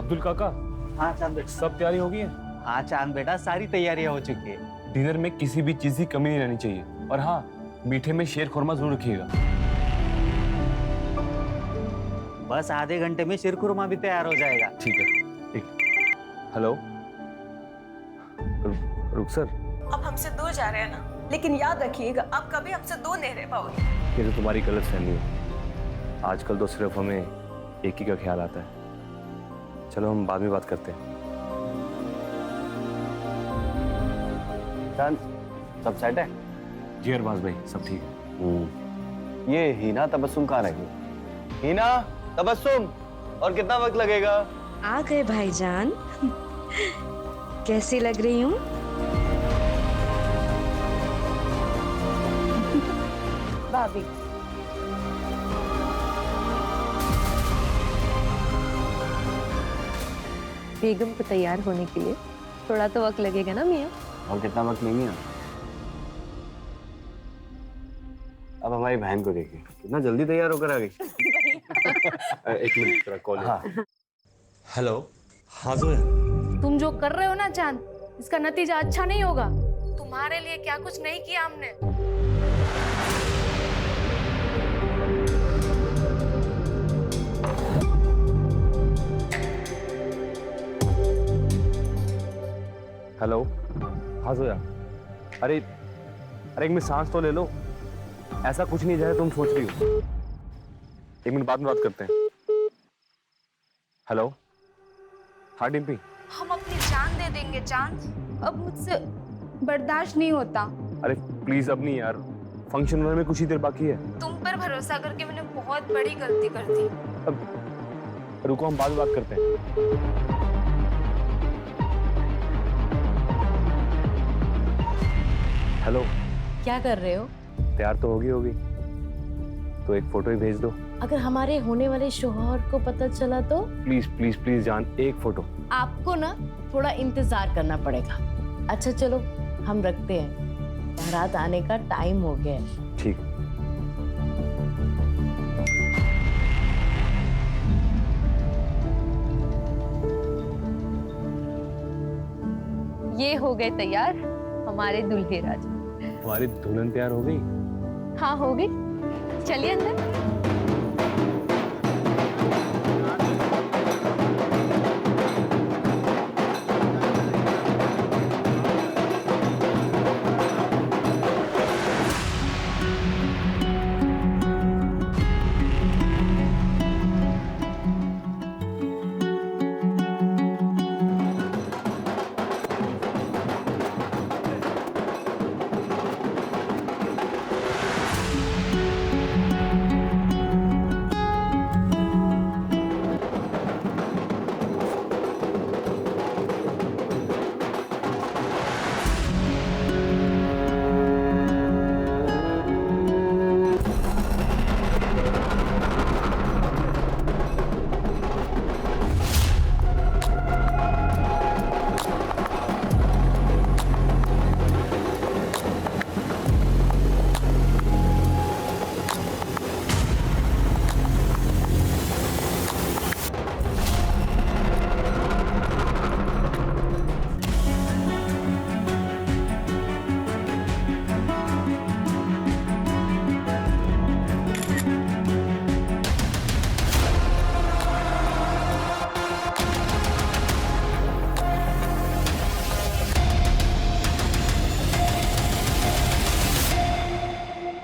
अब्दुल काका। हाँ चांद बेटा। सब तैयारी हो गई है? हाँ चांद बेटा, सारी तैयारियां हो चुकी है। डिनर में किसी भी चीज की कमी नहीं रहनी चाहिए, और हाँ, मीठे में शेर खुरमा जरूर रखिएगा। बस आधे घंटे में शीर खुरमा भी तैयार हो जाएगा। ठीक है। हेलो रुक सर। आप हमसे दूर जा रहे हैं ना, लेकिन याद रखिएगा आप कभी हमसे दूर नहीं रह पाओगे। ये तो तुम्हारी गलत फहमी है। आजकल तो सिर्फ हमें एक ही का ख्याल आता है। चलो हम बाद में बात करते हैं। चांद, सब सेट है? जी अरबाज भाई, सब ठीक है। ये हीना तबस्सुम कहाँ रह गई? हीना तबस्सुम, और कितना वक्त लगेगा? आ गए भाईजान। कैसी लग रही हूँ? भाभी, बेगम को तैयार होने के लिए थोड़ा तो वक्त लगेगा ना मियाँ? और कितना वक्त नहीं है? अब हमारी बहन को देखिए, कितना जल्दी तैयार होकर आ गई। एक मिनट, तेरा कॉल है। हाँ। हेलो। हाँ जोया। तुम जो कर रहे हो ना चांद, इसका नतीजा अच्छा नहीं होगा। तुम्हारे लिए क्या कुछ नहीं किया हमने। हेलो। हाँ जोया। अरे एक मिनट सांस तो ले लो। ऐसा कुछ नहीं जैसा तुम सोच रही हो। एक मिनट बाद में बात करते हैं। हेलो। हाँ डिम्पी। हम अपनी जान दे देंगे चांद, अब मुझसे बर्दाश्त नहीं होता। अरे प्लीज अब नहीं यार, फंक्शन में कुछ ही देर बाकी है। तुम पर भरोसा करके मैंने बहुत बड़ी गलती कर दी। अब रुको, हम बाद में बात करते हैं। हेलो। क्या कर रहे हो? तैयार तो होगी तो एक फोटो ही भेज दो। अगर हमारे होने वाले शौहर को पता चला तो? प्लीज प्लीज प्लीज जान, एक फोटो। आपको ना थोड़ा इंतजार करना पड़ेगा। अच्छा चलो हम रखते हैं, बारात आने का टाइम हो गया है। ठीक है। ये हो गए तैयार हमारे दूल्हे राजा। हमारी दुल्हन तैयार हो गई? हाँ हो गई, चलिए अंदर।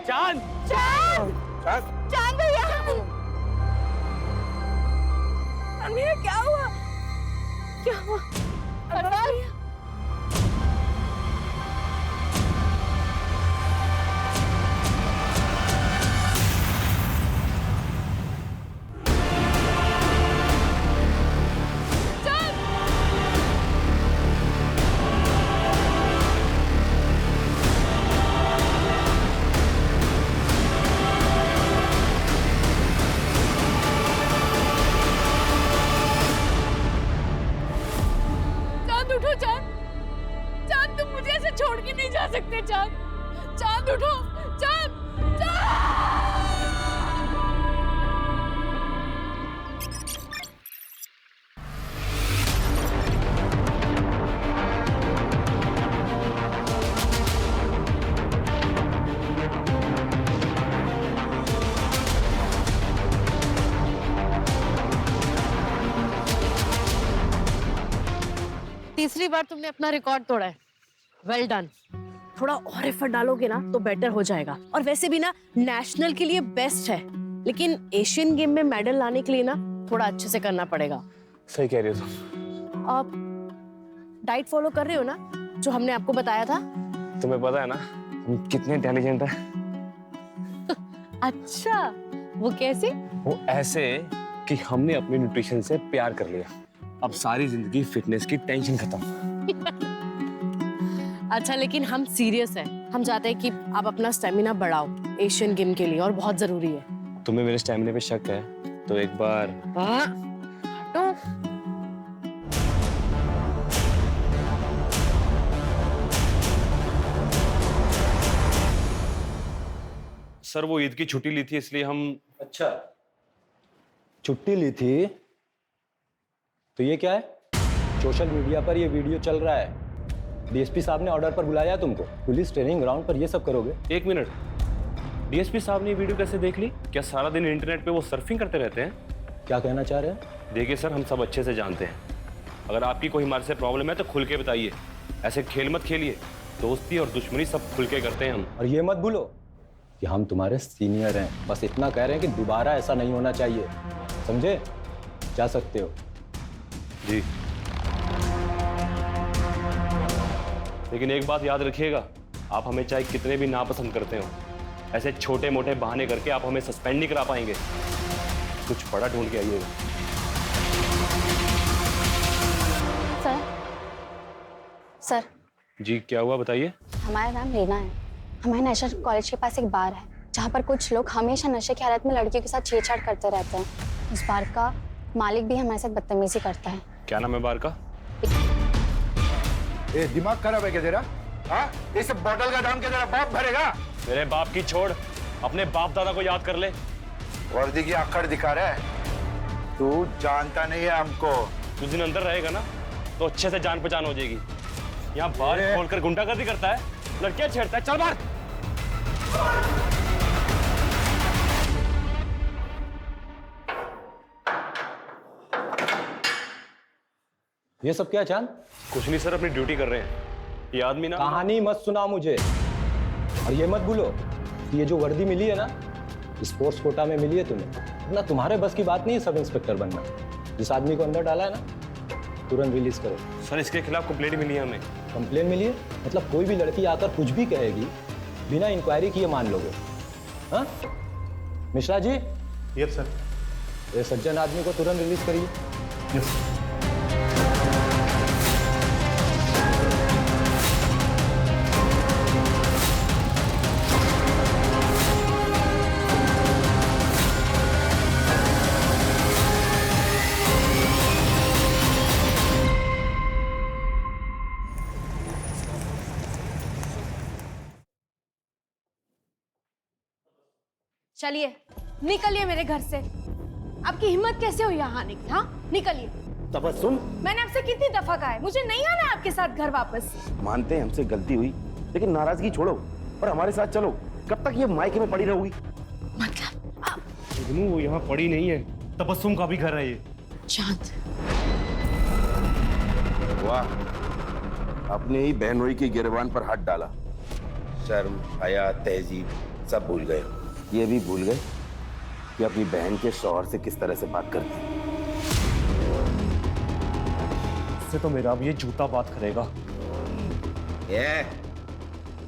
चांद, चांद भैया, अमीर क्या हुआ? क्या हुआ? अरबाज, उठो चांद। चांद तुम मुझे ऐसे छोड़ के नहीं जा सकते चांद। चांद उठो, चांद, चांद। तीसरी बार तुमने अपना रिकॉर्ड तोड़ा है। Well done. थोड़ा और एफर्ट डालोगे ना तो बेटर हो जाएगा। और वैसे भी ना नेशनल के लिए बेस्ट है, लेकिन एशियन गेम में मेडल लाने के लिए ना थोड़ा अच्छे से करना पड़ेगा। सही कह रही हो तुम। आप डाइट फॉलो कर रहे हो ना, जो हमने आपको बताया था? तुम्हें पता है ना हम कितने इंटेलिजेंट हैं। अच्छा, वो कैसे? वो ऐसे कि हमने अपने न्यूट्रिशन से प्यार कर लिया। अब सारी जिंदगी फिटनेस की टेंशन खत्म। अच्छा, लेकिन हम सीरियस हैं। हम चाहते हैं कि आप अपना स्टेमिना बढ़ाओ एशियन गेम के लिए, और बहुत जरूरी है। तुम्हें मेरे स्टेमिना पे शक है तो एक बार तो सर वो ईद की छुट्टी ली थी इसलिए हम। अच्छा, छुट्टी ली थी तो ये क्या है? सोशल मीडिया पर ये वीडियो चल रहा है। डीएसपी साहब ने ऑर्डर पर बुलाया है तुमको। पुलिस ट्रेनिंग ग्राउंड पर ये सब करोगे? एक मिनट, डीएसपी साहब ने वीडियो कैसे देख ली? क्या सारा दिन इंटरनेट पे वो सर्फिंग करते रहते हैं? क्या कहना चाह रहे हैं? देखिए सर, हम सब अच्छे से जानते हैं, अगर आपकी कोई हमारे से प्रॉब्लम है तो खुल के बताइए। ऐसे खेल मत खेलिए। दोस्ती और दुश्मनी सब खुल के करते हैं हम। और ये मत भूलो कि हम तुम्हारे सीनियर हैं। बस इतना कह रहे हैं कि दोबारा ऐसा नहीं होना चाहिए, समझे? जा सकते हो। जी, लेकिन एक बात याद रखिएगा, आप हमें चाहे कितने भी नापसंद करते हो, ऐसे छोटे मोटे बहाने करके आप हमें सस्पेंड नहीं करा पाएंगे। कुछ बड़ा ढूंढ के आइएगा। सर जी, क्या हुआ बताइए। हमारा नाम रीना है। हमारे नेशनल कॉलेज के पास एक बार है जहाँ पर कुछ लोग हमेशा नशे की हालत में लड़कियों के साथ छेड़छाड़ करते रहते हैं। उस बार का मालिक भी हमारे साथ बदतमीजी करता है। क्या नाम है बार का? ए, दिमाग खराब है क्या तेरा? हाँ, इस बोतल का दाम क्या तेरा बाप भरेगा? मेरे बाप की छोड़, अपने बाप दादा को याद कर ले। वर्दी की आखड़ दिखा रहा है। तू जानता नहीं है हमको। कुछ दिन अंदर रहेगा ना तो अच्छे से जान पहचान हो जाएगी। यहाँ बार खोलकर गुंडागर्दी करता है, लड़कियां छेड़ता है। चल बाहर। ये सब क्या चांद? कुछ नहीं सर, अपनी ड्यूटी कर रहे हैं। ये आदमी ना कहानी मत सुना मुझे। और ये मत भूलो कि ये जो वर्दी मिली है ना, स्पोर्ट्स कोटा में मिली है तुम्हें। ना तुम्हारे बस की बात नहीं है सब इंस्पेक्टर बनना। जिस आदमी को अंदर डाला है ना, तुरंत रिलीज करो। सर, इसके खिलाफ कंप्लेंट मिली है हमें। कंप्लेन मिली है? मतलब कोई भी लड़की आकर कुछ भी कहेगी, बिना इंक्वायरी किए मान लोगे? हाँ मिश्रा जी? Yes sir. ये सज्जन आदमी को तुरंत रिलीज करिए। यस। चलिए, निकलिए मेरे घर से। आपकी हिम्मत कैसे हुई यहाँ आने की? हाँ, निकलिए। तबस्सुम, मैंने आपसे कितनी दफा कहा है, मुझे नहीं आना है आपके साथ घर वापस। मानते हैं हमसे गलती हुई, लेकिन नाराजगी छोड़ो और हमारे साथ चलो। कब तक ये मायके में पड़ी रहोगी? मतलब आप... वो यहाँ पड़ी नहीं है, तबस्सुम का भी घर है ये। चांद, वाह, अपने ही बहनोई की गिरबान पर हाथ डाला। शर्म, हया, तहजीब सब भूल गए। ये भी भूल गए कि अपनी बहन के शौहर से किस तरह से बात करते हैं। इससे तो मेरा अब ये जूता बात करेगा।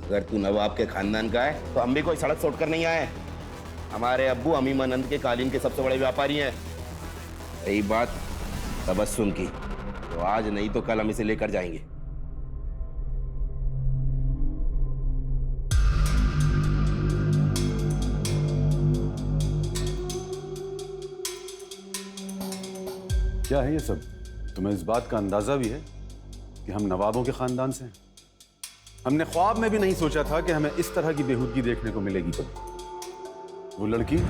अगर तू नवाब के खानदान का है तो हम भी कोई सड़क सोट कर नहीं आए। हमारे अब्बू अमीमानंद के कालीन के सबसे बड़े व्यापारी हैं। रही बात तबस्सुम की, तो आज नहीं तो कल हम इसे लेकर जाएंगे। क्या है ये सब? तुम्हें इस बात का अंदाजा भी है कि हम नवाबों के खानदान से हैं? हमने ख्वाब में भी नहीं सोचा था कि हमें इस तरह की बेहूदगी देखने को मिलेगी कभी। वो लड़की न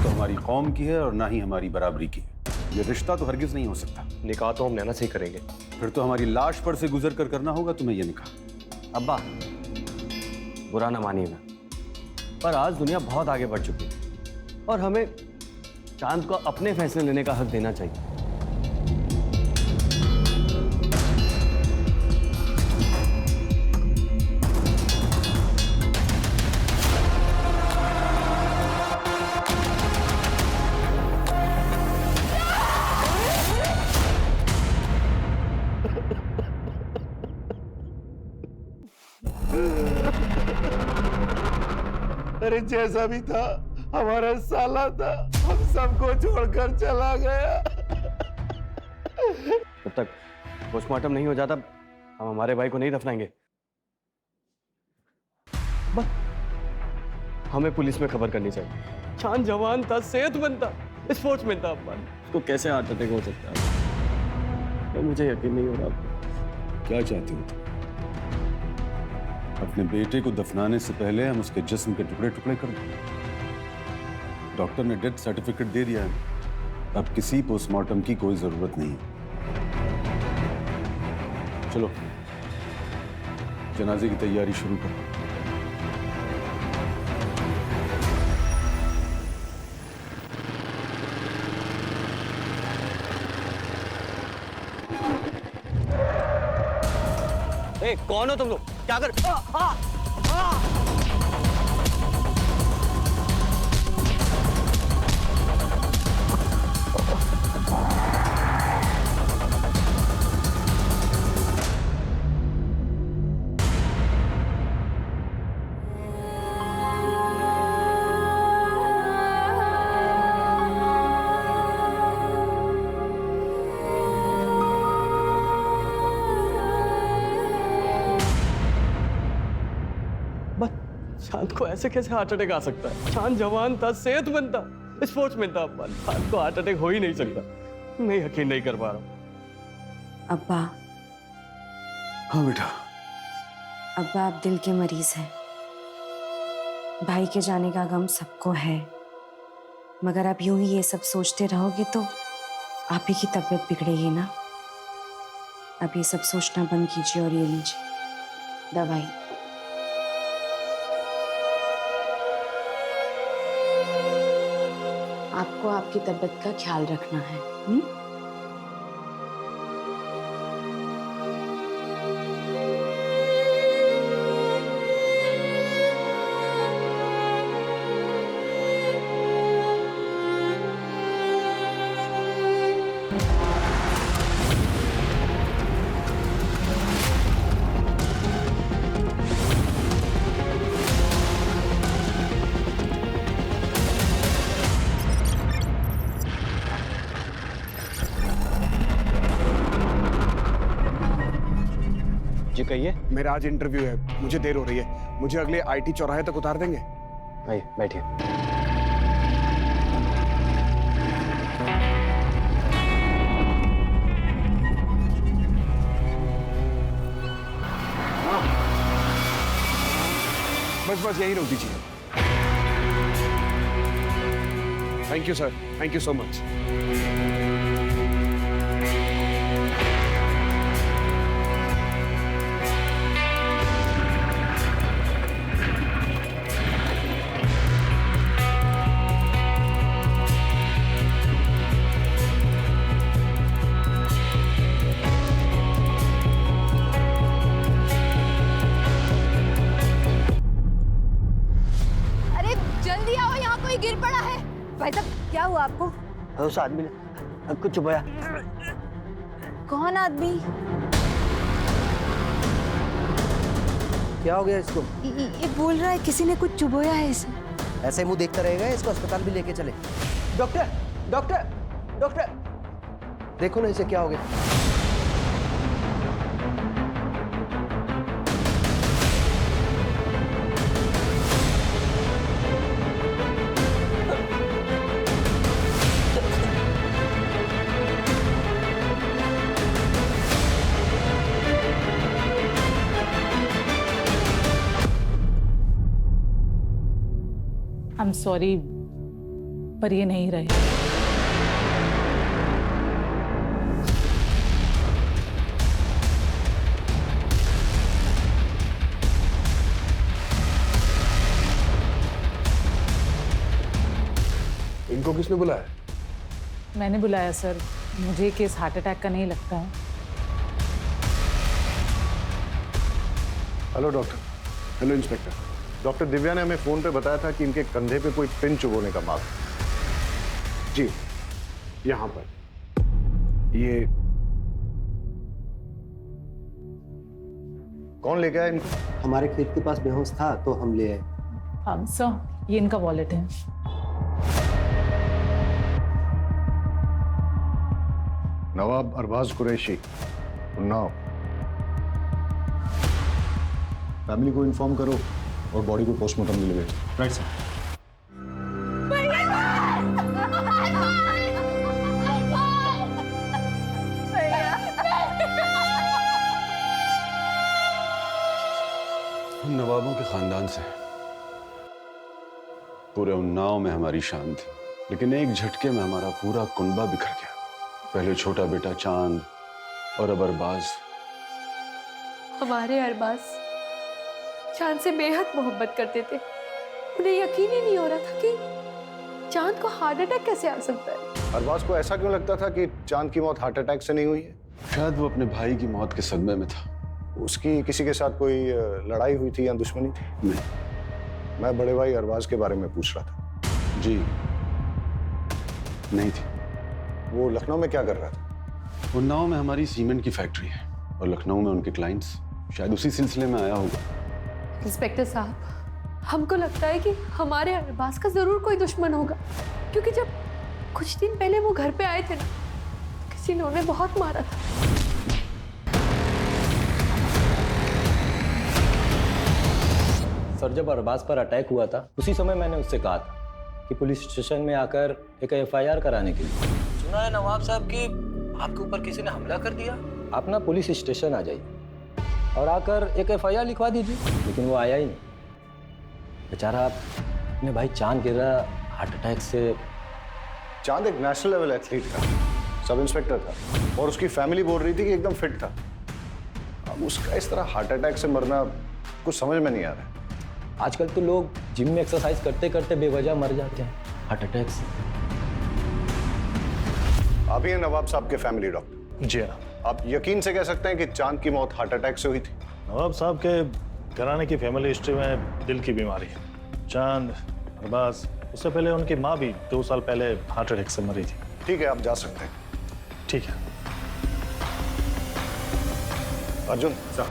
तो हमारी कौम की है और ना ही हमारी बराबरी की है। ये रिश्ता तो हरगिज नहीं हो सकता। निकाह तो हम नैना से ही करेंगे। फिर तो हमारी लाश पर से गुजर कर करना होगा तुम्हें ये निकाह। अब्बा, बुरा ना मानिएगा, पर आज दुनिया बहुत आगे बढ़ चुकी है और हमें चांद को अपने फैसले लेने का हक देना चाहिए। जैसा भी था हमारा साला था, हम सबको छोड़कर चला गया। जब तक पोस्टमार्टम नहीं हो जाता हम हमारे भाई को नहीं दफनाएंगे। बस हमें पुलिस में खबर करनी चाहिए। चांद जवान था, सेहतमंद था, स्पोर्ट्समैन था। उसको कैसे हार्ट अटैक हो सकता है? तो मुझे यकीन नहीं हो रहा। क्या चाहते हो? अपने बेटे को दफनाने से पहले हम उसके जिस्म के टुकड़े टुकड़े कर दें। डॉक्टर ने डेथ सर्टिफिकेट दे दिया है, अब किसी पोस्टमार्टम की कोई जरूरत नहीं। चलो जनाजे की तैयारी शुरू करो। ए, कौन हो तुम लोग? क्या कर? चांद को ऐसे कैसे हार्ट अटैक आ सकता है? चांद जवान था, सेहतमंद था, स्पोर्ट्समैन था। चांद को हार्ट अटैक हो ही नहीं सकता। मैं यकीन नहीं कर पा रहा हूँ। अब्बा। हाँ बेटा। अब्बा आप दिल के मरीज हैं। भाई के जाने का गम सबको है, मगर आप यूं ही ये सब सोचते रहोगे तो आप ही की तबीयत बिगड़ेगी ना। अब ये सब सोचना बंद कीजिए और ये लीजिए दवाई। आपको आपकी तबीयत का ख्याल रखना है। जी कहिए। मेरा आज इंटरव्यू है, मुझे देर हो रही है। मुझे अगले आईटी चौराहे तक उतार देंगे? आइए बैठिए। बस बस यही रोक दीजिए। Thank you sir, thank you so much. गिर पड़ा है। भाई साहब क्या हुआ आपको? उस आदमी ने कुछ चुपाया। कौन आदमी? क्या हो गया इसको? ये बोल रहा है किसी ने कुछ चुबोया है इसे। ऐसे मुंह देखता रहेगा, इसको अस्पताल भी लेके चले। डॉक्टर डॉक्टर डॉक्टर देखो ना इसे क्या हो गया। I'm sorry, पर ये नहीं रहे। इनको किसने बुलाया? मैंने बुलाया सर, मुझे केस हार्ट अटैक का नहीं लगता है। Hello doctor. Hello inspector. Doctor Divya ने हमें फोन पे बताया था कि इनके कंधे पे कोई पिन चुभोने का मार्क। जी यहां पर। ये कौन लेके आया इनको? हमारे खेत के पास बेहोश था तो हम ले आए। सर ये इनका वॉलेट है। नवाब अरबाज कुरैशी, उन्नाव। फैमिली को इन्फॉर्म करो और बॉडी को पोस्टमार्टम के लिए भेजो। Right sir. हम नवाबों के खानदान से, पूरे उन्नाव में हमारी शान थी, लेकिन एक झटके में हमारा पूरा कुनबा बिखर गया। पहले छोटा बेटा चांद और अब अरबाज। हमारे अरबाज चांद से बेहद मोहब्बत करते थे। उन्हें यकीन ही नहीं हो रहा था कि चांद को हार्ट अटैक कैसे आ सकता है। अरबाज को ऐसा क्यों लगता था कि चांद की मौत हार्ट अटैक से नहीं हुई है? शायद वो अपने भाई की मौत के सदमे में था। उसकी किसी के साथ कोई लड़ाई हुई थी या दुश्मनी थी? नहीं। मैं बड़े भाई अरबाज के बारे में पूछ रहा था। जी नहीं थी। वो लखनऊ में क्या कर रहा था? उन्नाव में हमारी सीमेंट की फैक्ट्री है और लखनऊ में उनके क्लाइंट्स, शायद उसी सिलसिले में आया होगा। इंस्पेक्टर साहब, हमको लगता है कि हमारे अरबाज का जरूर कोई दुश्मन होगा, क्योंकि जब कुछ दिन पहले वो घर पे आए थे ना, किसी ने उन्हें बहुत मारा था। सर, जब अरबाज पर अटैक हुआ था उसी समय मैंने उससे कहा था कि पुलिस स्टेशन में आकर एक FIR कराने के लिए। सुना है नवाब साहब कि आपके ऊपर किसी ने हमला कर दिया। आप ना पुलिस स्टेशन आ जाइए और आकर एक FIR लिखवा दीजिए। लेकिन वो आया ही नहीं। बेचारा अपने भाई चांद गिर रहा हार्ट अटैक से। चांद एक नेशनल लेवल एथलीट था, सब इंस्पेक्टर था और उसकी फैमिली बोल रही थी कि एकदम फिट था। अब उसका इस तरह हार्ट अटैक से मरना कुछ समझ में नहीं आ रहा है। आजकल तो लोग जिम में एक्सरसाइज करते करते बेवजह मर जाते हैं हार्ट अटैक से। आप ही हैं नवाब साहब के फैमिली डॉक्टर? जी हाँ। आप यकीन से कह सकते हैं कि चांद की मौत हार्ट अटैक से हुई थी? नवाब साहब के घराने की फैमिली हिस्ट्री में दिल की बीमारी है। चांद, अरबाज, उससे पहले उनकी माँ भी 2 साल पहले हार्ट अटैक से मरी थी। ठीक है, आप जा सकते हैं। ठीक है। अर्जुन सर,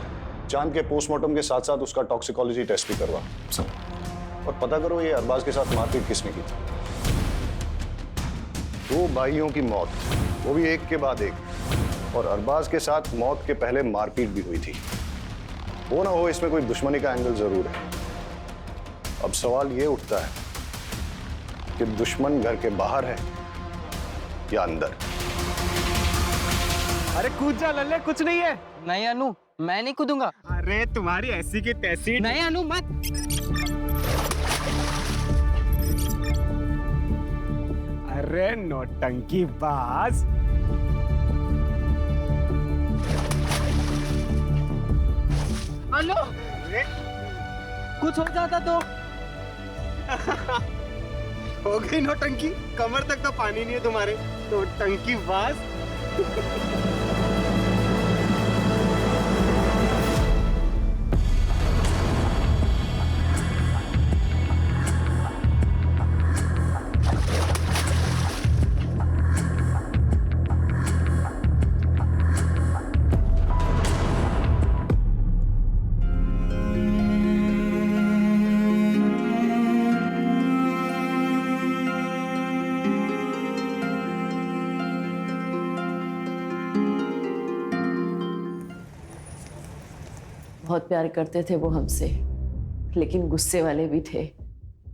चांद के पोस्टमार्टम के साथ साथ उसका टॉक्सिकोलॉजी टेस्ट भी करवा सर, और पता करो ये अरबाज के साथ मारपीट किसने की थी। 2 भाइयों की मौत, वो भी एक के बाद एक, और अरबाज के साथ मौत के पहले मारपीट भी हुई थी। वो ना हो इसमें कोई दुश्मनी का एंगल जरूर है। अब सवाल ये उठता है कि दुश्मन घर के बाहर है या अंदर। अरे कूद जा लल्ले, कुछ नहीं है। नहीं अनु, मैं नहीं कूदूंगा। अरे तुम्हारी ऐसी की तैसी। नहीं अनु, मत। अरे नौटंकी बाज। अनु, कुछ हो जाता तो। हो गई नौटंकी, कमर तक तो पानी नहीं है तुम्हारे। नौटंकी बाज। बहुत प्यार करते थे वो हमसे, लेकिन गुस्से वाले भी थे।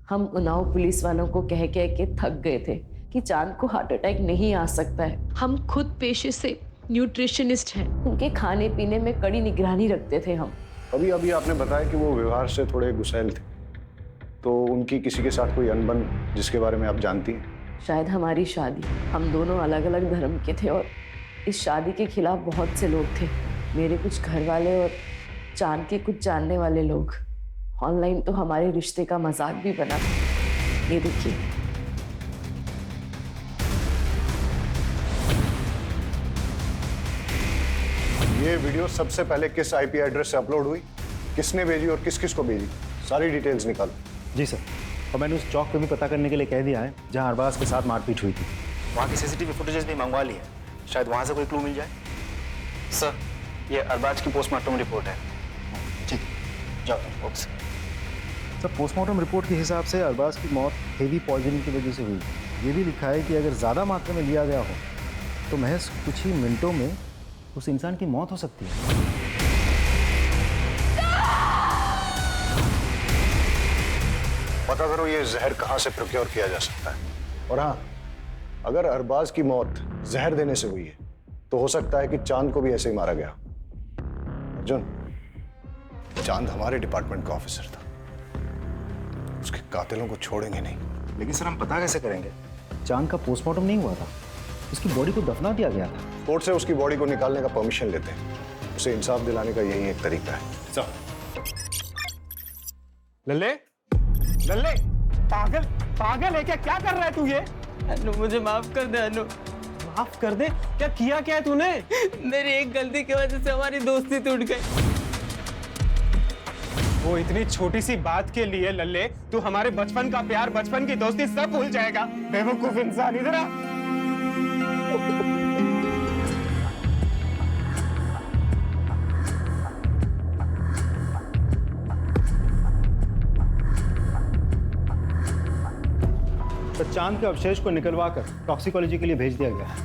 हम उन्नाव पुलिस वालों को कह कह के थक गए थे कि चांद को हार्ट अटैक नहीं आ सकता है। हम खुद पेशे से न्यूट्रिशनिस्ट हैं। उनके खाने पीने में कड़ी निगरानी रखते थे हम। अभी अभी आपने बताया कि वो व्यवहार से थोड़े गुस्सैल थे, तो उनकी किसी के साथ कोई अनबन जिसके बारे में आप जानती हैं? शायद हमारी शादी, हम दोनों अलग अलग धर्म के थे और इस शादी के खिलाफ बहुत से लोग थे। मेरे कुछ घर वाले और चांद के कुछ जानने वाले लोग। ऑनलाइन तो हमारे रिश्ते का मजाक भी बना। ये देखिए। ये वीडियो सबसे पहले किस IP एड्रेस से अपलोड हुई, किसने भेजी और किस किस को भेजी, सारी डिटेल्स निकालो। जी सर, और मैंने उस चौक पे भी पता करने के लिए कह दिया है जहां अरबाज के साथ मारपीट हुई थी। वहाँ की CCTV फुटेजेस भी मंगवा ली है, शायद वहाँ से कोई क्लू मिल जाए। सर, ये अरबाज की पोस्टमार्टम रिपोर्ट है। ठीक, जाओ। ओके। सर पोस्टमार्टम रिपोर्ट के हिसाब से अरबाज की मौत हेवी पॉइजनिंग की वजह से हुई। ये भी लिखा है कि अगर ज़्यादा मात्रा में लिया गया हो तो महज कुछ ही मिनटों में उस इंसान की मौत हो सकती है। पता करो ये जहर कहाँ से प्रोक्योर किया जा सकता है। और हाँ, अगर अरबाज की मौत जहर देने से हुई है तो हो सकता है कि चांद को भी ऐसे ही मारा गया। अर्जुन, चांद हमारे डिपार्टमेंट का ऑफिसर था, उसके कातिलों को छोड़ेंगे नहीं। लेकिन सर हम पता कैसे करेंगे? चांद का पोस्टमार्टम नहीं हुआ था, उसकी बॉडी को दफना दिया गया था। कोर्ट से उसकी बॉडी को निकालने का परमिशन लेते हैं, उसे इंसाफ दिलाने का यही एक तरीका है। सर लल्ले, लल्ले, पागल पागल है क्या? क्या कर रहा है तू ये? अनु मुझे माफ कर दे अनु। माफ कर दे? क्या किया क्या है तूने? मेरी एक गलती की वजह से हमारी दोस्ती टूट गई। वो इतनी छोटी सी बात के लिए लल्ले तू हमारे बचपन का प्यार, बचपन की दोस्ती सब भूल जाएगा? बेवकूफ इंसान, इधर आ। तो चांद के अवशेष को निकलवाकर टॉक्सिकोलॉजी के लिए भेज दिया गया है।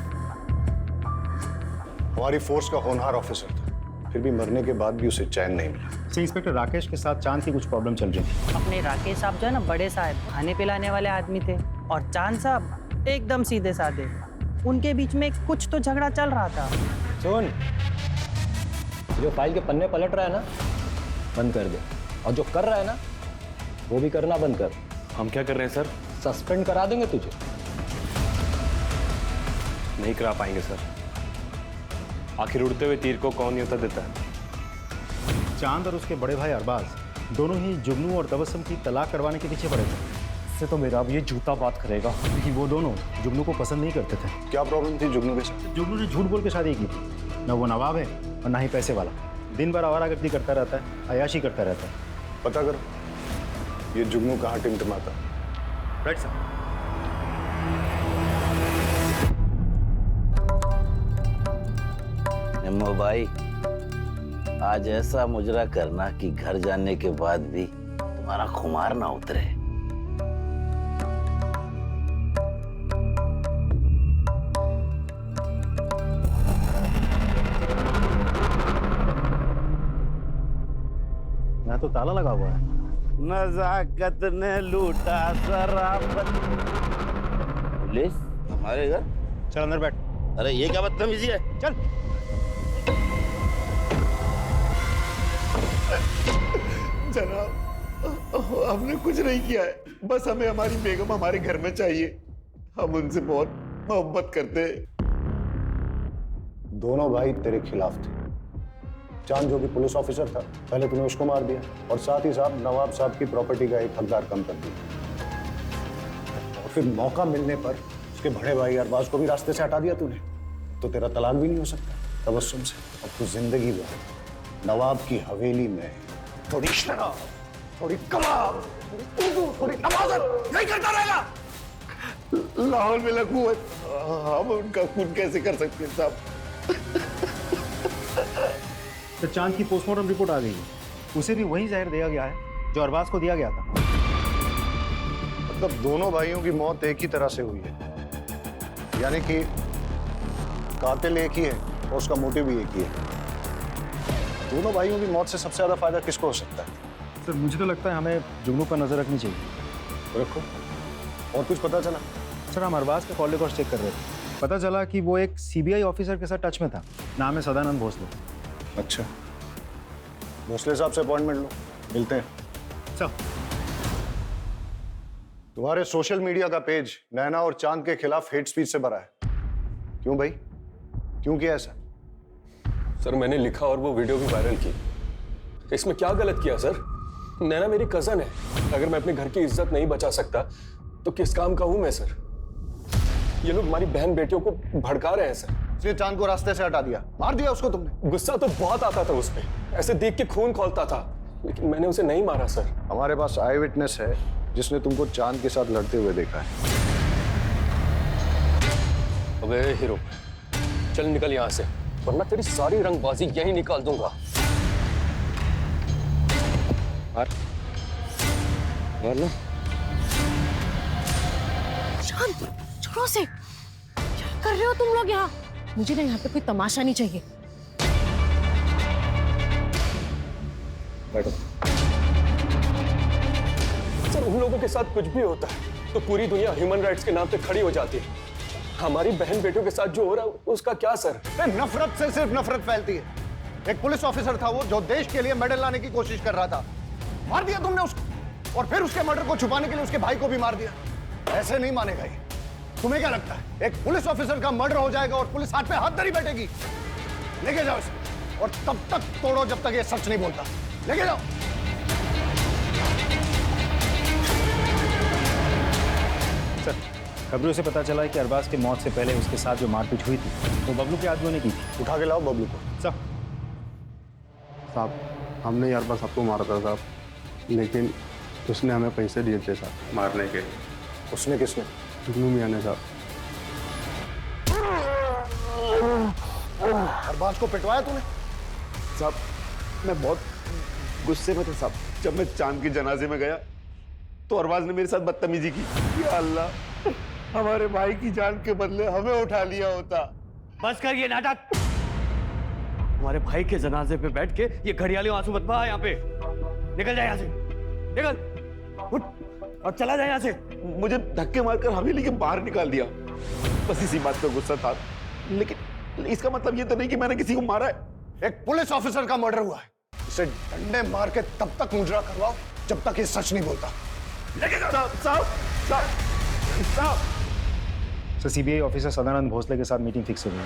हमारी फोर्स का होनहार ऑफिसर था, फिर भी मरने के बाद भी उसे चैन नहीं मिला। इंस्पेक्टर राकेश के साथ चांद की कुछ प्रॉब्लम चल रही थी। अपने राकेश साहब जो है ना, बड़े साहब, खाने पिलाने वाले आदमी थे, और चांद साहब एकदम सीधे साधे। उनके बीच में कुछ तो झगड़ा चल रहा था। सुन, जो फाइल के पन्ने पलट रहा है ना, बंद कर दे, और जो कर रहा है ना वो भी करना बंद कर। हम क्या कर रहे हैं सर? सस्पेंड करा देंगे तुझे। नहीं करा पाएंगे सर, आखिर उड़ते हुए तीर को कौन न्योता देता है? चांद और उसके बड़े भाई अरबाज दोनों ही जुगनू और तबस्सुम की तलाक करवाने के पीछे पड़े थे। इससे तो मेरा अब ये जूता बात करेगा, क्योंकि वो दोनों जुगनू को पसंद नहीं करते थे। क्या प्रॉब्लम थी जुगनू के साथ? जुगनू ने झूठ बोल के शादी की थी। न वो नवाब है और ना ही पैसे वाला, दिन भर आवारागर्दी करता रहता है, अयाशी करता रहता है। पता करो ये जुगनू कहाँ टिमटिमाता। राइट साहब। निम्मो भाई, आज ऐसा मुजरा करना कि घर जाने के बाद भी तुम्हारा खुमार ना उतरे। यहाँ तो ताला लगा हुआ है। नजाकत ने लूटा शराफत। पुलिस हमारे घर? चल अंदर बैठ। अरे ये क्या बदतमीजी है? चल। जनाब, हमने कुछ नहीं किया है, बस हमें हमारी बेगम हमारे घर में चाहिए। हम उनसे बहुत मोहब्बत करते हैं। दोनों भाई तेरे खिलाफ थे। चांद जो कि पुलिस ऑफिसर था, पहले तूने उसको मार दिया, और साथ ही साथ नवाब साहब की प्रॉपर्टी का एक हकदार कम कर दिया, और फिर मौका मिलने पर उसके बड़े भाई अरबाज को भी रास्ते से हटा दिया तूने। तो तेरा तलाक भी नहीं हो सकता तबस्सुम से। अब तू जिंदगी भर नवाब की हवेली में थोड़ी शराब, थोड़ी कबाब, थोड़ी उर्दू, थोड़ी नमाज़त नहीं करता रहेगा। लाहौर में लकूवत, हम उनका खून कैसे कर सकते हैं साहब? तो चांद की पोस्टमार्टम रिपोर्ट आ गई है, उसे भी वही जहर दिया गया है जो अरबाज को दिया गया था। मतलब दोनों भाइयों की मौत एक ही तरह से हुई है, यानी कि कातिल एक ही है और उसका मोटिव भी एक ही है। दोनों भाइयों की मौत से सबसे ज्यादा फायदा किसको हो सकता है? सर मुझे तो लगता है हमें जुगनू पर नजर रखनी चाहिए। रखो। और कुछ पता चला? सर हम अरबाज के कॉल रिकॉर्ड चेक कर रहे थे, पता चला कि वो एक सीबीआई ऑफिसर के साथ टच में था, नाम है सदानंद भोसले। अच्छा, भोसले साहब से अपॉइंटमेंट लो, मिलते हैं। चल। तुम्हारे सोशल मीडिया का पेज नैना और चांद के खिलाफ हेट स्पीच से भरा है। क्यों भाई, क्यों किया ऐसा? सर मैंने लिखा और वो वीडियो भी वायरल की। इसमें क्या गलत किया सर? नैना मेरी कजन है, अगर मैं अपने घर की इज्जत नहीं बचा सकता तो किस काम का हूं मैं सर? ये लोग हमारी बहन बेटियों को भड़का रहे हैं सर। इसलिए चांद को रास्ते से हटा दिया, मार दिया उसको तुमने? गुस्सा तो बहुत आता था उस पे, ऐसे देख के खून खौलता था, लेकिन मैंने उसे नहीं मारा सर। हमारे पास आई विटनेस है जिसने तुमको चांद के साथ लड़ते हुए देखा है। अबे हीरो, चल निकल यहाँ से, वरना तेरी सारी रंगबाजी यही निकाल दूंगा। वरना शांत, छोड़ो से। क्या कर रहे हो तुम लोग यहाँ? मुझे ना यहाँ पे कोई तमाशा नहीं चाहिए। बैठो। सर, उन लोगों के साथ कुछ भी होता है तो पूरी दुनिया ह्यूमन राइट्स के नाम पे खड़ी हो जाती है। हमारी बहन बेटियों के साथ जो हो रहा है उसका क्या सर? नफरत से सिर्फ नफरत फैलती है। एक पुलिस ऑफिसर था वो, जो देश के लिए मेडल लाने की कोशिश कर रहा था। मार दिया तुमने उसको, और फिर उसके मर्डर को छुपाने के लिए उसके भाई को भी मार दिया। ऐसे नहीं मानेगा ये। तुम्हें क्या लगता है एक पुलिस ऑफिसर का मर्डर हो जाएगा और पुलिस हाथ पे हाथ धरी बैठेगी? लेके जाओ इसे, और तब तक तोड़ो जब तक ये सच नहीं बोलता। लेके जाओ। सर, खबरों से पता चला है कि अरबाज की मौत से पहले उसके साथ जो मारपीट हुई थी वो बबलू के आदमियों ने की थी। उठा के लाओ बबलू को। साहब, हमने यार बस आपको मारा था साहब, लेकिन उसने हमें पैसे दिए थे साहब मारने के। उसने किसने? जुगनू मियां ने साहब। अरबाज को पिटवाया तूने? साहब, मैं बहुत गुस्से में था साहब। जब मैं चांद के जनाजे में गया तो अरबाज ने मेरे साथ बदतमीजी की। या अल्लाह, हमारे भाई की जान के बदले हमें उठा लिया होता। बस कर ये नाटक। हमारे भाई के जनाजे पे बैठ के ये घड़ियाली आंसू मत बहा। यहाँ पे निकल जाए, यहाँ से निकल, उठ और चला जाए यहाँ से। मुझे धक्के मारकर हवेली के बाहर निकाल दिया। बस इसी बात का गुस्सा था, लेकिन इसका मतलब ये तो नहीं कि मैंने किसी को मारा है। एक पुलिस ऑफिसर का मर्डर हुआ है, इसे डंडे मार के तब तक मुजरा करवाओ जब तक ये सच नहीं बोलता। लेके जाओ। साहब, sir, CBI officer Sadanand Bhosle के साथ मीटिंग फिक्स हो गई है।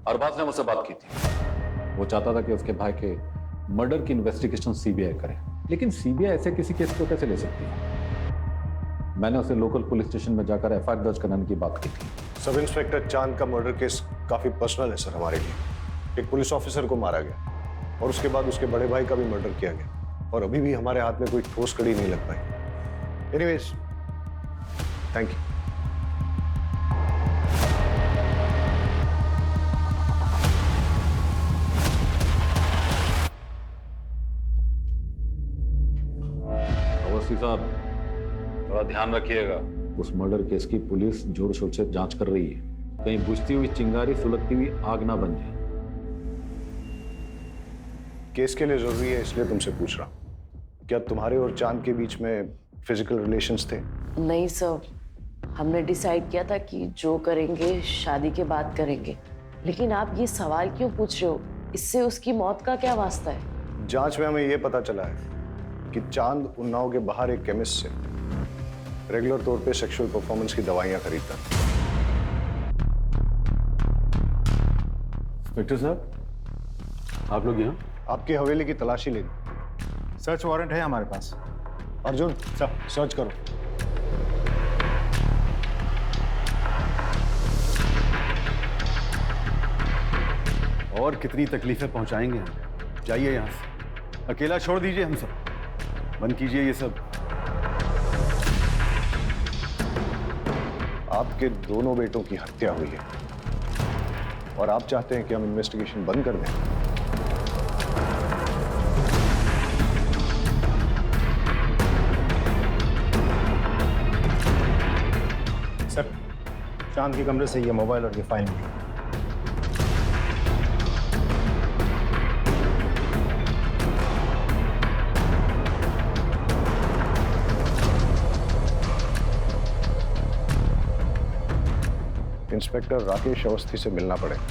अरबाज ने मुझसे बात की थी। वो चाहता था कि उसके भाई के मर्डर की इन्वेस्टिगेशन सीबीआई करे, लेकिन सीबीआई ऐसे किसी केस को कैसे ले सकती है? मैंने उसे लोकल पुलिस स्टेशन में जाकर एफआईआर दर्ज कराने की बात की थी। सब इंस्पेक्टर चांद का मर्डर केस काफी पर्सनल है सर हमारे लिए। एक पुलिस ऑफिसर को मारा गया और उसके बाद उसके बड़े भाई का भी मर्डर किया गया, और अभी भी हमारे हाथ में कोई ठोस कड़ी नहीं लग पाई। Anyways, thank you. अवस्थी साहब, थोड़ा ध्यान रखिएगा। उस मर्डर केस की पुलिस जोर शोर से जांच कर रही है। कहीं बुझती हुई चिंगारी सुलगती हुई आग ना बन जाए। केस के लिए जरूरी है इसलिए तुमसे पूछ रहा हूं, क्या तुम्हारे और चांद के बीच में फिजिकल रिलेशंस थे? नहीं सर, हमने डिसाइड किया था कि जो करेंगे शादी के बाद करेंगे। लेकिन आप ये सवाल क्यों पूछ रहे हो? इससे उसकी मौत का क्या वास्ता है? जांच में हमें यह पता चला है कि चांद उन्नाव के बाहर एक केमिस्ट से रेगुलर तौर पे सेक्सुअल परफॉर्मेंस की दवाइयां खरीदता। इंस्पेक्टर साहब, आप लोग यहाँ? आपकी हवेली की तलाशी लेनी। सर्च वारंट है हमारे पास। अर्जुन, सर्च करो। और कितनी तकलीफें पहुंचाएंगे हम? जाइए यहाँ से, अकेला छोड़ दीजिए हम सब। बंद कीजिए ये सब। आपके दोनों बेटों की हत्या हुई है और आप चाहते हैं कि हम इन्वेस्टिगेशन बंद कर दें? सर, चांद के कमरे से ये मोबाइल और ये फाइल मिली। इंस्पेक्टर राकेश अवस्थी से मिलना पड़ेगा।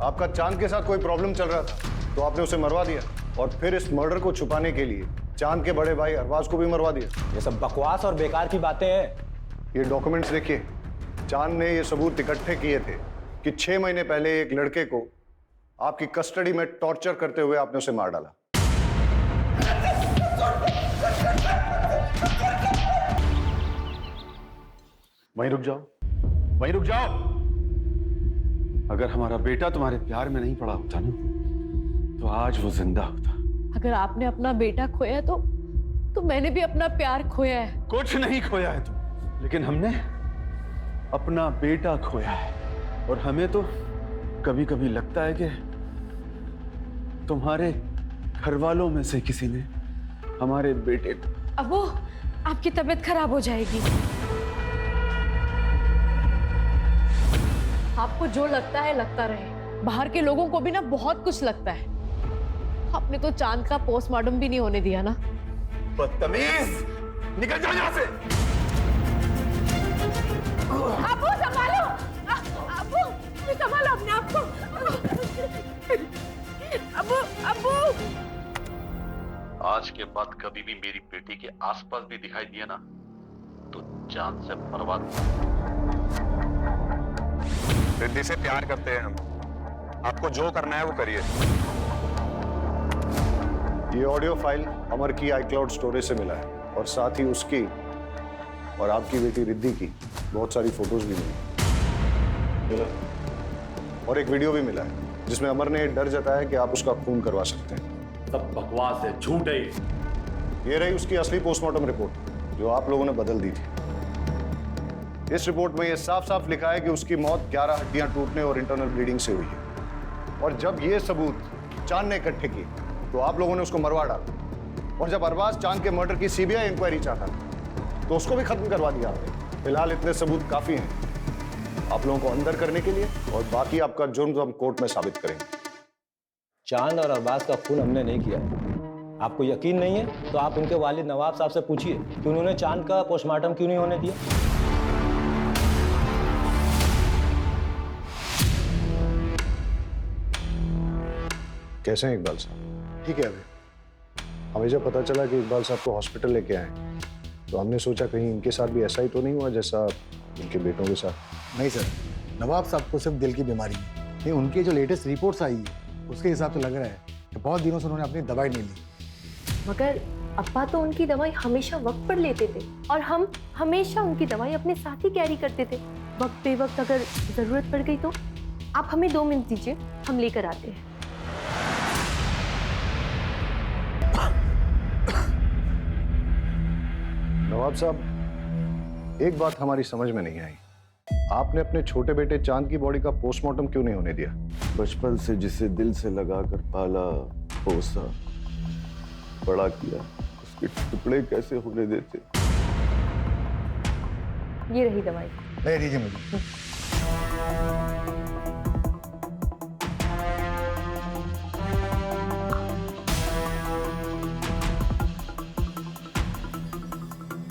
आपका चांद के साथ कोई प्रॉब्लम चल रहा था तो आपने उसे मरवा दिया, और फिर इस मर्डर को छुपाने के लिए चांद के बड़े भाई अरबाज को भी मरवा दिया। ये सब बकवास और बेकार की बातें हैं। ये डॉक्यूमेंट्स देखिए। चांद ने ये सबूत इकट्ठे किए थे कि 6 महीने पहले एक लड़के को आपकी कस्टडी में टॉर्चर करते हुए आपने उसे मार डाला। वहीं रुक जाओ, वहीं रुक जाओ। अगर हमारा बेटा तुम्हारे प्यार में नहीं पड़ा होता ना, तो आज वो जिंदा होता। अगर आपने अपना बेटा खोया है तो मैंने भी अपना प्यार खोया है। कुछ नहीं खोया है तुम, लेकिन हमने अपना बेटा खोया है। और हमें तो कभी कभी लगता है कि तुम्हारे घर वालों में से किसी ने हमारे बेटे को। अब्बू, आपकी तबीयत खराब हो जाएगी। आपको जो लगता है लगता रहे, बाहर के लोगों को भी ना बहुत कुछ लगता है। आपने तो चांद का पोस्टमार्टम भी नहीं होने दिया ना। बदतमीज, निकल जाओ यहाँ से। अब्बू संभालो, अब्बू संभालो अपने आप को। अब्बू, अब्बू। आज के बाद कभी भी मेरी बेटी के आसपास भी दिखाई दिया ना तो जान से बर्बाद। रिद्धि से प्यार करते हैं हम, आपको जो करना है वो करिए। ये ऑडियो फाइल अमर की iCloud स्टोरेज से मिला है और साथ ही उसकी और आपकी बेटी रिद्धि की बहुत सारी फोटोज भी मिली और एक वीडियो भी मिला है जिसमें अमर ने डर जताया कि आप उसका खून करवा सकते हैं। सब बकवास है, झूठ है। ये रही उसकी असली पोस्टमार्टम रिपोर्ट जो आप लोगों ने बदल दी थी। इस रिपोर्ट में ये साफ साफ लिखा है कि उसकी मौत 11 हड्डियां टूटने और इंटरनल ब्लीडिंग से हुई है। और जब ये सबूत चांद ने इकट्ठे किए तो आप लोगों ने उसको मरवा डाला। और जब अरबाज चांद के मर्डर की सीबीआई इंक्वायरी चाहता तो उसको भी खत्म करवा दिया आपने। फिलहाल इतने सबूत काफी हैं आप लोगों को अंदर करने के लिए, और बाकी आपका जुर्म तो हम कोर्ट में साबित करेंगे। चांद और अरबाज का खून हमने नहीं किया। आपको यकीन नहीं है तो आप उनके वालिद नवाब साहब से पूछिए कि उन्होंने चांद का पोस्टमार्टम क्यों नहीं होने दिया। कैसे हैं इकबाल साहब? ठीक है। अभी हमें जब पता चला कि इकबाल साहब को हॉस्पिटल लेके आए तो हमने सोचा कहीं इनके साथ भी ऐसा ही तो नहीं हुआ जैसा इनके बेटों के साथ। नहीं सर, नवाब साहब को सिर्फ दिल की बीमारी है। नहीं, उनकी जो लेटेस्ट रिपोर्ट्स आई है उसके हिसाब से लग रहा है कि बहुत दिनों से उन्होंने अपनी दवाई नहीं ली। मगर अब्बा तो उनकी दवाई हमेशा वक्त पर लेते थे और हम हमेशा उनकी दवाई अपने साथ ही कैरी करते थे। वक्त बे वक्त अगर जरूरत पड़ गई तो आप हमें 2 मिनट दीजिए, हम लेकर आते हैं। नवाब साहब, एक बात हमारी समझ में नहीं आई, आपने अपने छोटे बेटे चांद की बॉडी का पोस्टमार्टम क्यों नहीं होने दिया? बचपन से जिसे दिल से लगाकर पाला, पोसा, बड़ा किया, उसके टुकड़े कैसे होने देते? ये रही दवाई। ले दीजिए मुझे।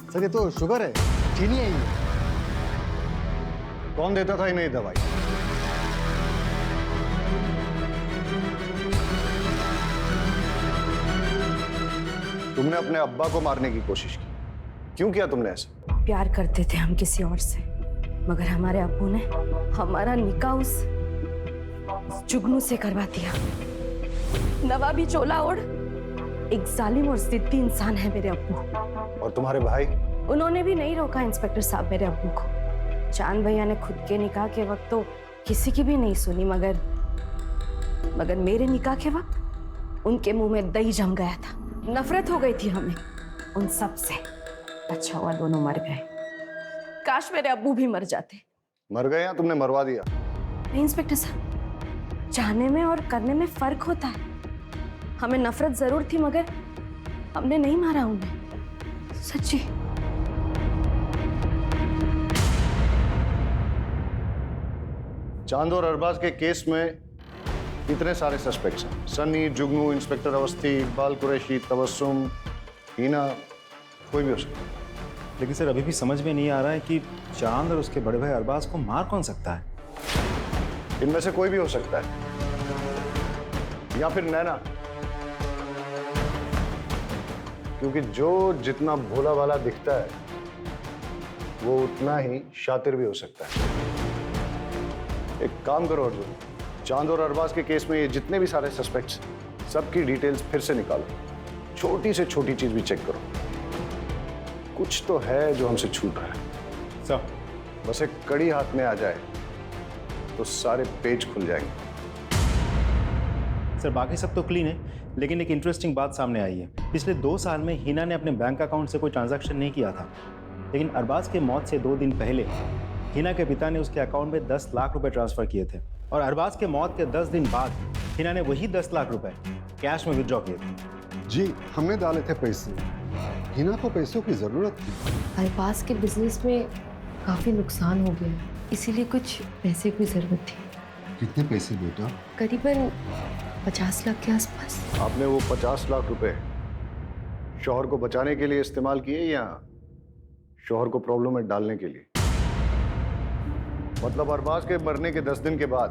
सर ये तो शुगर है, चीनी है ये। कौन देता था इन्हें दवाई? तुमने अपने अब्बा को मारने की कोशिश की, क्यों किया तुमने ऐसा? प्यार करते थे हम किसी और से, मगर हमारे अब्बू ने हमारा निकाह उस जुगनू से करवा दिया। नवाबी चोला ओढ़ एक जालिम और जिद्दी इंसान है मेरे अब्बू। और तुम्हारे भाई? उन्होंने भी नहीं रोका इंस्पेक्टर साहब मेरे अब्बू को। चांद भैया ने खुद के निकाह के वक्त तो किसी की भी नहीं सुनी, मगर मेरे निकाह के वक्त उनके मुंह में दही जम गया था। नफरत हो गई थी हमें उन सब से। अच्छा हुआ दोनों मर गए, काश मेरे अब्बू भी मर जाते। मर गए या तुमने मरवा दिया? नहीं इंस्पेक्टर साहब, चाहने में और करने में फर्क होता है। हमें नफरत जरूर थी मगर हमने नहीं मारा उन्हें, सच्ची। चांद और अरबाज के केस में इतने सारे सस्पेक्ट्स हैं, सनी, जुगनू, इंस्पेक्टर अवस्थी, इकबाल कुरैशी, तबस्सुम, हीना, कोई भी हो सकता है। लेकिन सर अभी भी समझ में नहीं आ रहा है कि चांद और उसके बड़े भाई अरबाज को मार कौन सकता है। इनमें से कोई भी हो सकता है, या फिर नैना, क्योंकि जो जितना भोला भाला दिखता है वो उतना ही शातिर भी हो सकता है। एक काम करो अर्जुन, चांद और अरबाज के केस में ये जितने भी सारे सस्पेक्ट्स, सबकी डिटेल्स फिर से निकालो, छोटी से छोटी चीज भी चेक करो। कुछ तो है जो हमसे छूट रहा है। सर बस एक कड़ी हाथ में आ जाए तो सारे पेज खुल जाएंगे। सर बाकी सब तो क्लीन है, लेकिन एक इंटरेस्टिंग बात सामने आई है। पिछले 2 साल में हीना ने अपने बैंक अकाउंट से कोई ट्रांजैक्शन नहीं किया था, लेकिन अरबाज के मौत से 2 दिन पहले हीना के पिता ने उसके अकाउंट में 10 लाख रुपए ट्रांसफर किए थे, और अरबाज के मौत के 10 दिन बाद हीना ने वही 10 लाख रुपए कैश में विड्रॉ किए थे। जी हमने डाले थे पैसे, हिना को पैसों की जरूरत थी। अरबाज के बिजनेस में काफी नुकसान हो गया, इसीलिए कुछ पैसे की जरूरत थी। कितने पैसे बेटा? करीबन 50 लाख के आसपास। आपने वो 50 लाख रुपए शौहर को बचाने के लिए इस्तेमाल किए या शौहर को प्रॉब्लम में डालने के लिए? मतलब अरबाज के मरने के 10 दिन के बाद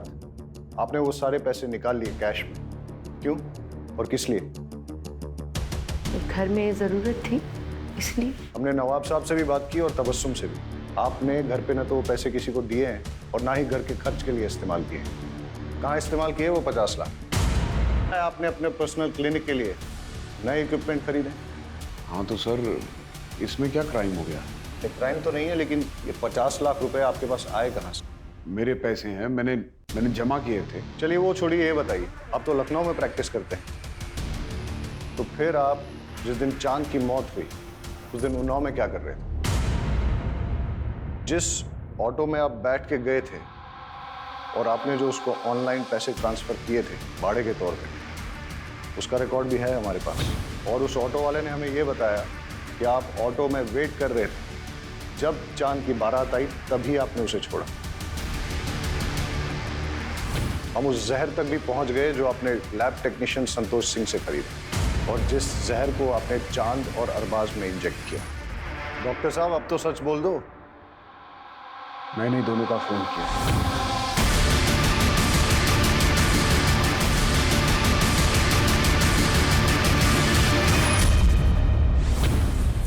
आपने वो सारे पैसे निकाल लिए कैश में, क्यों और किस लिए? घर में जरूरत थी इसलिए। हमने नवाब साहब से भी बात की और तबस्सुम से भी। आपने घर पे न तो वो पैसे किसी को दिए हैं और ना ही घर के खर्च के लिए इस्तेमाल किए हैं। कहाँ इस्तेमाल किए वो 50 लाख? आपने अपने पर्सनल क्लिनिक के लिए नए इक्विपमेंट खरीदे। हाँ तो सर इसमें क्या क्राइम हो गया? ये क्राइम तो नहीं है, लेकिन ये 50 लाख रुपए आपके पास आए कहाँ से? मेरे पैसे हैं, मैंने जमा किए थे। चलिए वो छोड़िए, ये बताइए, आप तो लखनऊ में प्रैक्टिस करते हैं, तो फिर आप जिस दिन चांद की मौत हुई उस दिन उन्नाव में क्या कर रहे थे? जिस ऑटो में आप बैठ के गए थे और आपने जो उसको ऑनलाइन पैसे ट्रांसफर किए थे भाड़े के तौर पे, उसका रिकॉर्ड भी है हमारे पास। और उस ऑटो वाले ने हमें ये बताया कि आप ऑटो में वेट कर रहे थे, जब चांद की बारात आई तभी आपने उसे छोड़ा। हम उस जहर तक भी पहुंच गए जो आपने लैब टेक्नीशियन संतोष सिंह से खरीदा और जिस जहर को आपने चांद और अरबाज में इंजेक्ट किया। डॉक्टर साहब अब तो सच बोल दो। मैंने दोनों का फोन किया।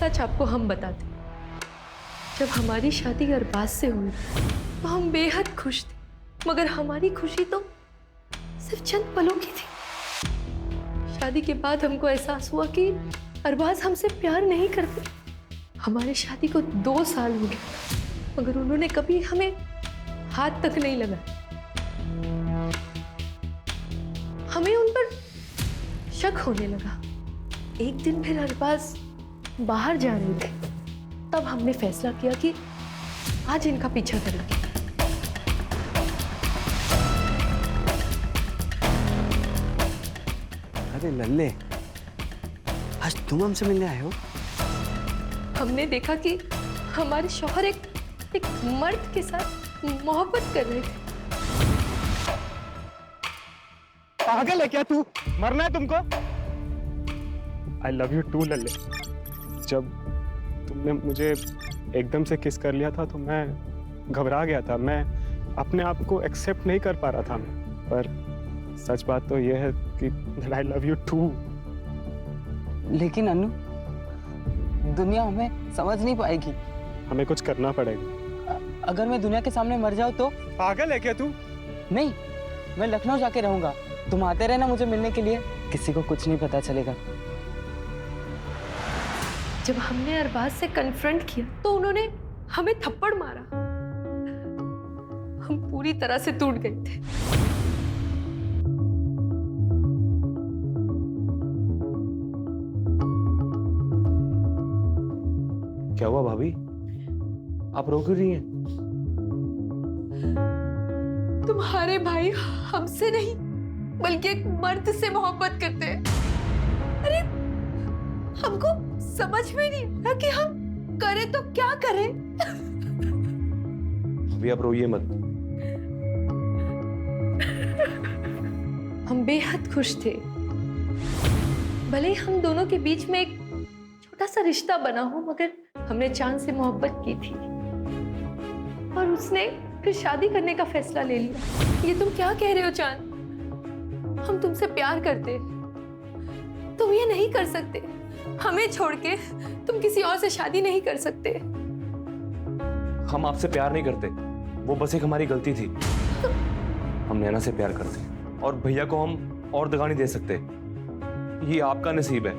सच आपको हम बताते, जब हमारी शादी अरबाज से हुई तो हम बेहद खुश थे, मगर हमारी खुशी तो सिर्फ चंद पलों की थी। शादी के बाद हमको एहसास हुआ कि अरबाज हमसे प्यार नहीं करते। हमारी शादी को 2 साल हो गए मगर उन्होंने कभी हमें हाथ तक नहीं लगाया। हमें उन पर शक होने लगा। एक दिन फिर अरबाज बाहर जा रहे थे, तब हमने फैसला किया कि आज इनका पीछा करेंगे। अरे लल्ले, आज तुम हमसे मिलने आए हो? हमने देखा कि हमारे शौहर एक मर्द के साथ मोहब्बत कर रहे थे। पागल है क्या तू? मरना है तुमको? आई लव यू टू लल्ले। जब तुमने मुझे एकदम से किस कर लिया था तो मैं घबरा गया था। मैं अपने आप को एक्सेप्ट नहीं कर पा रहा था। पर सच बात तो यह है कि आई लव यू टू। लेकिन अनु, दुनिया हमें समझ नहीं पाएगी। हमें कुछ करना पड़ेगा। अगर मैं दुनिया के सामने मर जाऊं तो? पागल है क्या तू? नहीं, मैं लखनऊ जाके रहूंगा। तुम आते रहना मुझे मिलने के लिए, किसी को कुछ नहीं पता चलेगा। जब हमने अरबाज से कन्फ्रंट किया तो उन्होंने हमें थप्पड़ मारा। हम पूरी तरह से टूट गए थे। क्या हुआ भाभी? आप रो क्यों रही हैं? तुम्हारे भाई हमसे नहीं बल्कि एक मर्द से मोहब्बत करते हैं। अरे हमको समझ में नहीं आता कि हम करें तो क्या करें। अभी आप रोइए मत। हम बेहद खुश थे। भले ही हम दोनों के बीच में एक छोटा सा रिश्ता बना हो, मगर हमने चांद से मोहब्बत की थी और उसने फिर शादी करने का फैसला ले लिया। ये तुम क्या कह रहे हो चांद? हम तुमसे प्यार करते, तुम ये नहीं कर सकते। हमें छोड़ के तुम किसी और से शादी नहीं कर सकते। हम आपसे प्यार नहीं करते, वो बस एक हमारी गलती थी। हम नैना से प्यार करते और भैया को हम और दगा नहीं दे सकते। ये आपका नसीब है।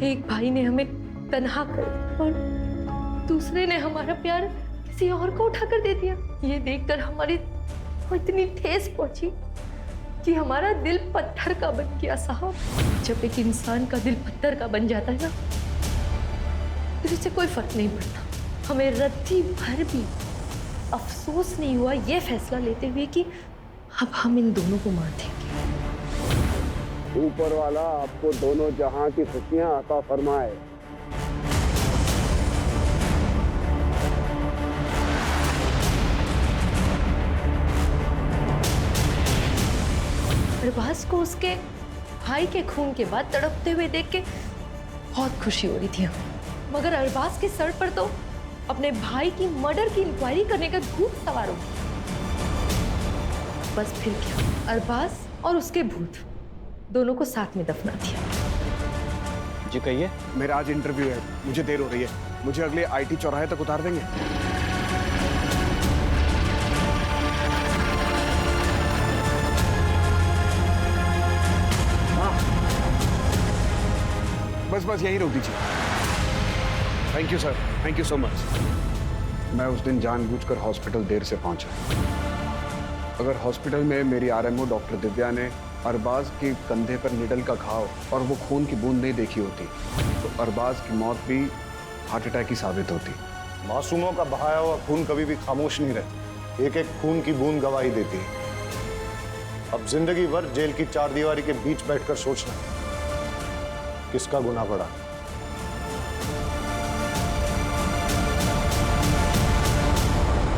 एक भाई ने हमें तन्हा कर दिया और दूसरे ने हमारा प्यार किसी और को उठाकर दे दिया। ये देखकर हमारी को इतनी ठेस पहुंची कि हमारा दिल पत्थर का बन गया साहब। जब एक इंसान का दिल पत्थर का बन जाता है ना, फिर इससे कोई फर्क नहीं पड़ता। हमें रत्ती भर भी अफसोस नहीं हुआ ये फैसला लेते हुए कि अब हम इन दोनों को मार देंगे। ऊपर वाला आपको दोनों जहां की खुशियां अता फरमाए। अरबाज को उसके भाई के खून के बाद तड़पते हुए देख के बहुत खुशी हो रही थी हमें, मगर अरबाज के सर पर तो अपने भाई की मर्डर की इंक्वायरी करने का भूत सवार हो गया। बस फिर क्या, अरबाज और उसके भूत दोनों को साथ में दफना दिया। जी कहिए। मेरा आज इंटरव्यू है, मुझे देर हो रही है, मुझे अगले आईटी चौराहे तक उतार देंगे? बस यही रोक दीजिए। Thank you sir, thank you so much. मैं उस दिन जानबूझकर हॉस्पिटल देर से पहुंचा। अगर हॉस्पिटल में मेरी आरएमओ डॉक्टर दिव्या ने अरबाज के कंधे पर निडल का घाव और वो खून की बूंद नहीं देखी होती तो अरबाज की मौत भी हार्ट अटैक ही साबित होती। मासूमों का बहाया हुआ खून कभी भी खामोश नहीं रहता, एक एक खून की बूंद गवाही देती है। अब जिंदगी भर जेल की चारदीवारी के बीच बैठकर सोचना किसका गुनाह बढ़ा।